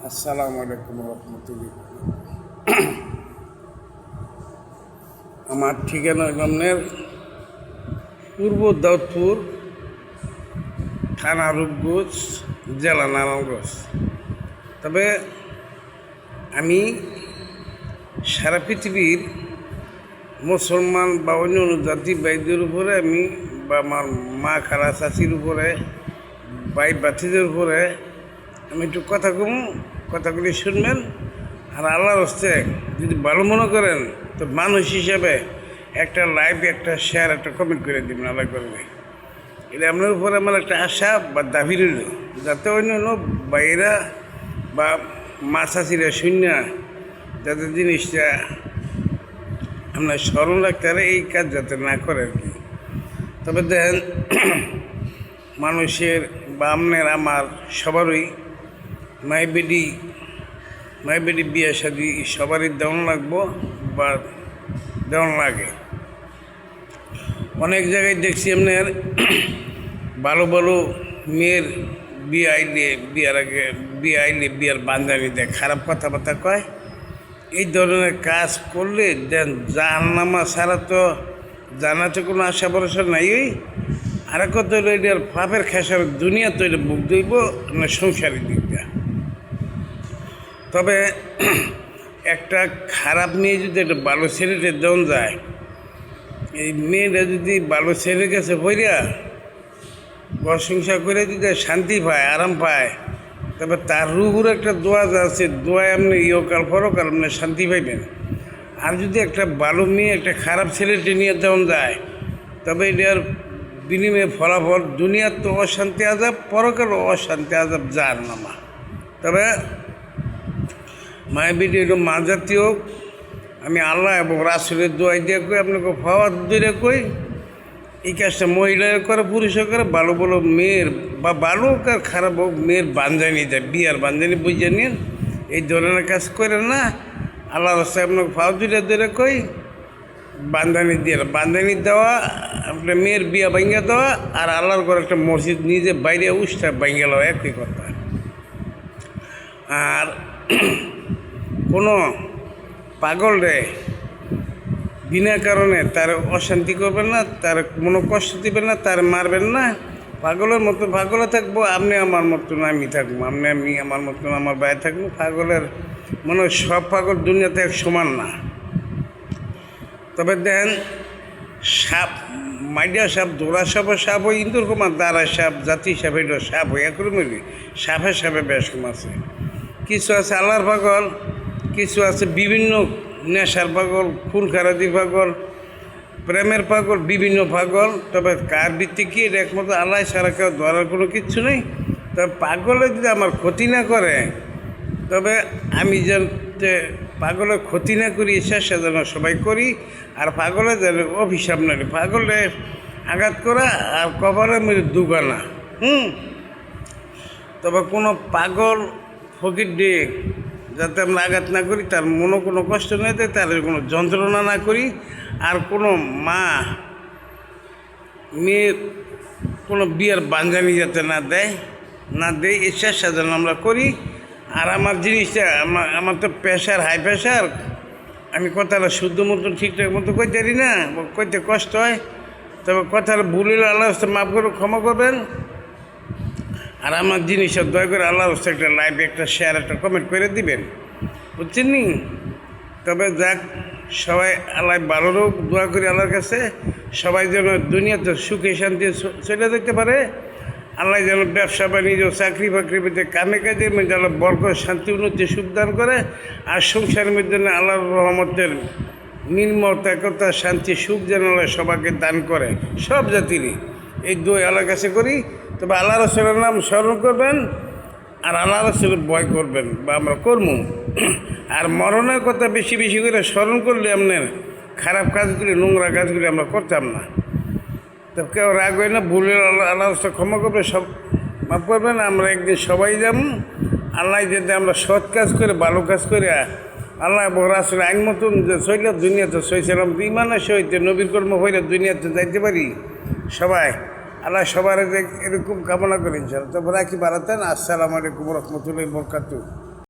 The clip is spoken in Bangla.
আসসালামু আলাইকুম রহমতুল্লাহ। আমার ঠিকানা আপনার পূর্ব দাউদপুর, থানা রূপগঞ্জ, জেলা নারায়ণগঞ্জ। তবে আমি সারা পৃথিবীর মুসলমান বা অন্য জাতি ভাইদের উপরে আমি বা আমার মা খালা চাচির উপরে ভাই বাতিদের উপরে আমি একটু কথাগুলি শুনবেন। আর আল্লাহর হস্তে যদি ভালো মনে করেন তো মানুষ হিসাবে একটা লাইভ, একটা শেয়ার, একটা কমেন্ট করে দিবেন। আল্লাহ করবে এটা আপনার উপরে আমার একটা আশা বা দাবি রইল, যাতে অন্য বাইরা বা মা চাচিরা শূন্য যাতে জিনিসটা আপনার স্মরণ রাখতে পারে, এই কাজ যাতে না করে আর কি। তবে দেখেন, মানুষের বা আপনার আমার সবারই মাই বেডি বিয়ে শাদি সবারই দেওয়ান লাগবো বা দেওয়ান লাগে। অনেক জায়গায় দেখছি আপনার ভালো ভালো মেয়ের বিয়ে আইলে বিয়ার বান্ধানি দেয়, খারাপ কথাবার্তা কয়। এই ধরনের কাজ করলে দেন জাহান্নামা ছাড়া তো জানাতে কোনো আশা ভরসা নাই। ওই আর কত হইল এটার পাপের খেসার দুনিয়া তৈরি বুক দইব আপনার সংসারের দিকটা। তবে একটা খারাপ মেয়ে যদি একটা ভালো ছেলেটা দেওয়া যায়, এই মেয়েটা যদি ভালো ছেলের কাছে হইয়া প্রশংসা করে যদি শান্তি পায়, আরাম পায়, তবে তার রুহুর একটা দোয়া আছে, দোয়ায় আপনি ইহকাল পরকাল আপনি শান্তি পাইবেন। আর যদি একটা ভালো মেয়ে একটা খারাপ ছেলেটি নিয়ে দেওয়া যায়, তবে এটার বিনিময়ে ফলাফল দুনিয়ার তো অশান্তি আজাব, পরকাল অশান্তি আজাব জাহান্নামা। তবে মায়ের বিটি একটু মা জাতীয়, আমি আল্লাহ এবং রাসূলের দোয়াই দিয়ে কই, আপনাকে ফাওয়াত দূরে কই, এই কাজটা মহিলারা করে, পুরুষও করে। ভালো ভালো মেয়ের বা ভালো হোক আর খারাপ হোক, মেয়ের বান্ধবী দেয়, বিয়ার বান্ধবী বুঝে নিন। এই ধরনের কাজ করে না, আল্লাহর রাস্তায় আপনাকে ফাওয়াত দূরে কই, বান্ধবী দেওয়া, আপনার মেয়ের বিয়া ভাঙ্গা দেওয়া, আর আল্লাহর করে একটা মসজিদ নিজে বাইরে উষ্ঠা ভাঙ্গা দেওয়া, একই কথা। আর কোনো পাগল রে বিনা কারণে তার অশান্তি করবেন না, তার কোনো কষ্ট দিবেন না, তার মারবেন না। পাগলের মতো পাগলে থাকবো, আপনি আমার মতন আমি থাকবো, আমি আমার মতন আমার ভাই থাকবো। পাগলের মনে হয় সব পাগল দুনিয়াতে এক সমান না। তবে দেন সাপ, মাইডিয়া সাপ, দৌড়া সাপ ওই ইন্দুর কুমার, দাঁড়া সাপ, জাতি সাপ, এটা সাপ হয় একরকমই। সাপে বেশ কম আছে। কিছু আছে আল্লাহর পাগল, কিছু আছে বিভিন্ন নেশার পাগল, খুন খারাপির পাগল, প্রেমের পাগল, বিভিন্ন পাগল। তবে কার ভিত্তি কি এটা একমাত্র আল্লাহ ছাড়া কেউ ধরার কোনো কিচ্ছু নেই। তবে পাগলে যদি আমার ক্ষতি না করে, তবে আমি যাতে পাগলের ক্ষতি না করি চেষ্টা যেন সবাই করি। আর পাগলে যেন অভিশাপ না করি, পাগলে আঘাত করা আর কবরের মধ্যে দুগানা। তবে কোনো পাগল ফকির দিয়ে যাতে আমরা আঘাত না করি, তার মনে কোনো কষ্ট না দেয়, তার কোনো যন্ত্রণা না করি। আর কোনো মা মেয়ে কোনো বিয়ার বান্ধবী যাতে না দেয় এই চেষ্টা যেন আমরা করি। আর আমার জিনিসটা আমার তো প্রেশার, হাই প্রেশার, আমি কথাটা শুদ্ধ মতো ঠিকঠাক মতো কইতে পারি না, কইতে কষ্ট হয়। তবে কথাটা ভুল হলে আল্লাহ মাফ করে ক্ষমা করবেন। আর আমার জিনিসটা দয়া করে আল্লাহর হস্তে একটা লাইভ, একটা শেয়ার, একটা কমেন্ট করে দিবেন, বুঝছেন নি? তবে যাক, সবাই আল্লাহ ভালো হোক, দোয়া করি আল্লাহর কাছে। সবাই যেন দুনিয়াতে সুখে শান্তি চলে যেতে পারে। আল্লাহ যেন ব্যবসা বাণিজ্য, চাকরি বাকরিতে, কামে কাজের মধ্যে আল্লাহ বরকত, শান্তি, উন্নতি, সুখ দান করে। আর সংসারের মধ্যে আল্লাহর রহমতের নির্মল একতা, শান্তি, সুখ যেন আল্লাহ সবাইকে দান করে, সব জাতিরই। এই দোয়া আল্লাহর কাছে করি। তবে আল্লাহ রাসূলের নাম স্মরণ করবেন আর আল্লাহ রাসূলের ভয় করবেন, বা আমরা করবো। আর মরণের কথা বেশি বেশি করে স্মরণ করলে আপনার খারাপ কাজগুলি, নোংরা কাজগুলি আমরা করতাম না। তো কেউ রাগ হয় না, ভুলে আল্লাহ ক্ষমা করবে, সব মাফ করবেন। আমরা একদিন সবাই যাব আল্লাহ যদি আমরা সৎ কাজ করে, ভালো কাজ করে, আল্লাহ এবং রাসূল আইন মতন যে চলে দুনিয়াতে সইছিলাম, ইমানের সহিত নবীর কর্ম হইলে দুনিয়াতে যাইতে পারি সবাই। আল্লাহ সবার এরকম কামনা করেন। তবে রাখি, ভালো থাকেন। আসসালামু আলাইকুম রহমতুল্লাহি ওয়া বারাকাতুহু।